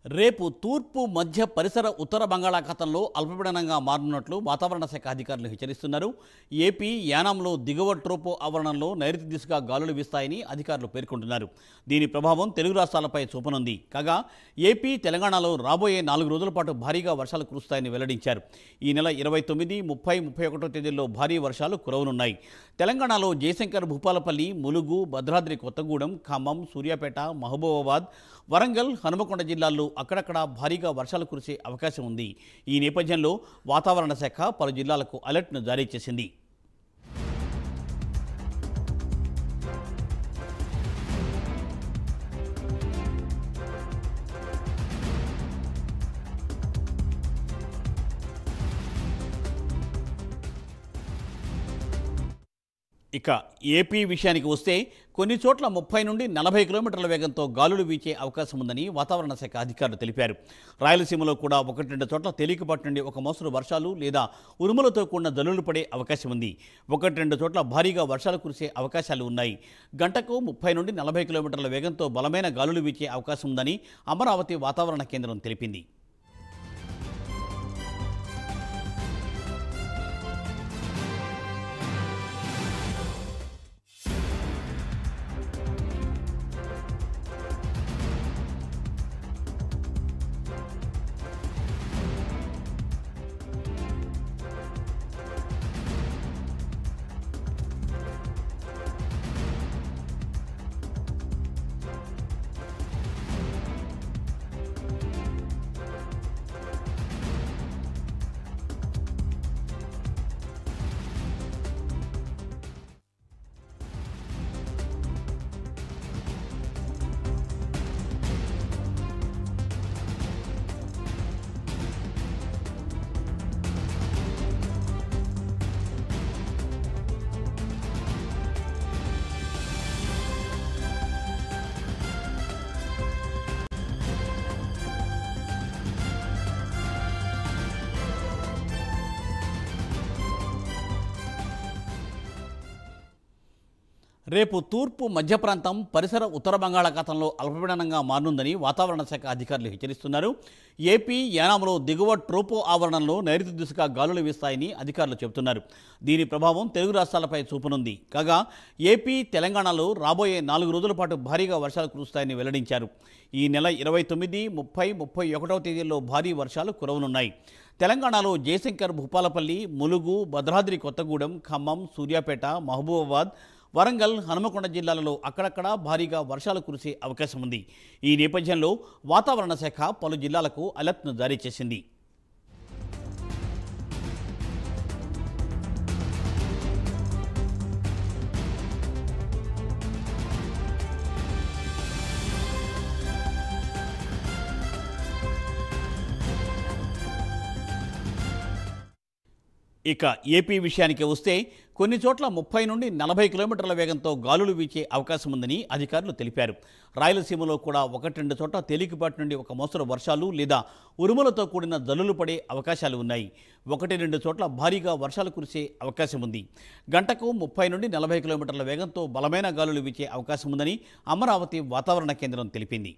రేపు తూర్పు మధ్య పరిసర ఉత్తర బంగాళాఖాతంలో అల్పపీడనంగా మారనున్నట్లు వాతావరణ శాఖ అధికారులు హెచ్చరిస్తున్నారు. ఏపీ యానాంలో దిగువ ట్రోపో ఆవరణంలో నైరుతి దిశగా గాలులు వీస్తాయని అధికారులు పేర్కొంటున్నారు. దీని ప్రభావం తెలుగు రాష్ట్రాలపై చూపనుంది. కాగా ఏపీ తెలంగాణలో రాబోయే 4 రోజుల పాటు భారీగా వర్షాలు కురుస్తాయని వెల్లడించారు. ఈ నెల 29, 30, 31 తేదీల్లో భారీ వర్షాలు కురవనున్నాయి. తెలంగాణలో జయశంకర్, భూపాలపల్లి, ములుగు, భద్రాద్రి కొత్తగూడెం, ఖమ్మం, సూర్యాపేట, మహబూబాబాద్, వరంగల్, హనుమకొండ జిల్లాల్లో అక్కడక్కడ భారీగా వర్షాలు కురిసే అవకాశం ఉంది. ఈ నేపథ్యంలో వాతావరణ శాఖ పలు జిల్లాలకు అలర్ట్ను జారీ చేసింది. ఇక ఏపీ విషయానికి వస్తే కొన్ని చోట్ల 30 నుండి 40 కిలోమీటర్ల వేగంతో గాలులు వీచే అవకాశం ఉందని వాతావరణ శాఖ అధికారులు తెలిపారు. రాయలసీమలో కూడా 1-2 చోట్ల తేలికపాటి నుండి ఒక మోస్తరు వర్షాలు లేదా ఉరుములతో కూడిన జల్లులు పడే అవకాశం ఉంది. 1-2 చోట్ల భారీగా వర్షాలు కురిసే అవకాశాలు ఉన్నాయి. గంటకు 30 నుండి 40 కిలోమీటర్ల వేగంతో బలమైన గాలులు వీచే అవకాశం ఉందని అమరావతి వాతావరణ కేంద్రం తెలిపింది. రేపు తూర్పు మధ్య ప్రాంతం పరిసర ఉత్తర బంగాళాఖాతంలో అల్పపీడనంగా మారనుందని వాతావరణ శాఖ అధికారులు హెచ్చరిస్తున్నారు. ఏపీ యానాంలో దిగువ ట్రోపో ఆవరణంలో నైరుతి దిశగా గాలులు వీస్తాయని అధికారులు చెబుతున్నారు. దీని ప్రభావం తెలుగు రాష్ట్రాలపై చూపనుంది. కాగా ఏపీ తెలంగాణలో రాబోయే 4 రోజుల పాటు భారీగా వర్షాలు కురుస్తాయని వెల్లడించారు. ఈ నెల 29, 30, 31 తేదీల్లో భారీ వర్షాలు కురవనున్నాయి. తెలంగాణలో జయశంకర్, భూపాలపల్లి, ములుగు, భద్రాద్రి కొత్తగూడెం, ఖమ్మం, సూర్యాపేట, మహబూబాబాద్, వరంగల్, హనుమకొండ జిల్లాలలో అక్కడక్కడ భారీగా వర్షాలు కురిసే అవకాశం ఉంది. ఈ నేపథ్యంలో వాతావరణ శాఖ పలు జిల్లాలకు అలర్ట్ను జారీ చేసింది. ఇక ఏపీ విషయానికి వస్తే కొన్ని చోట్ల 30 నుండి 40 కిలోమీటర్ల వేగంతో గాలులు వీచే అవకాశం ఉందని అధికారులు తెలిపారు. రాయలసీమలో కూడా 1-2 చోట్ల తేలికపాటి నుండి ఒక మోస్తరు వర్షాలు లేదా ఉరుములతో కూడిన జల్లులు పడే అవకాశాలు ఉన్నాయి. 1-2 చోట్ల భారీగా వర్షాలు కురిసే అవకాశం ఉంది. గంటకు 30 నుండి 40 కిలోమీటర్ల వేగంతో బలమైన గాలులు వీచే అవకాశం ఉందని అమరావతి వాతావరణ కేంద్రం తెలిపింది.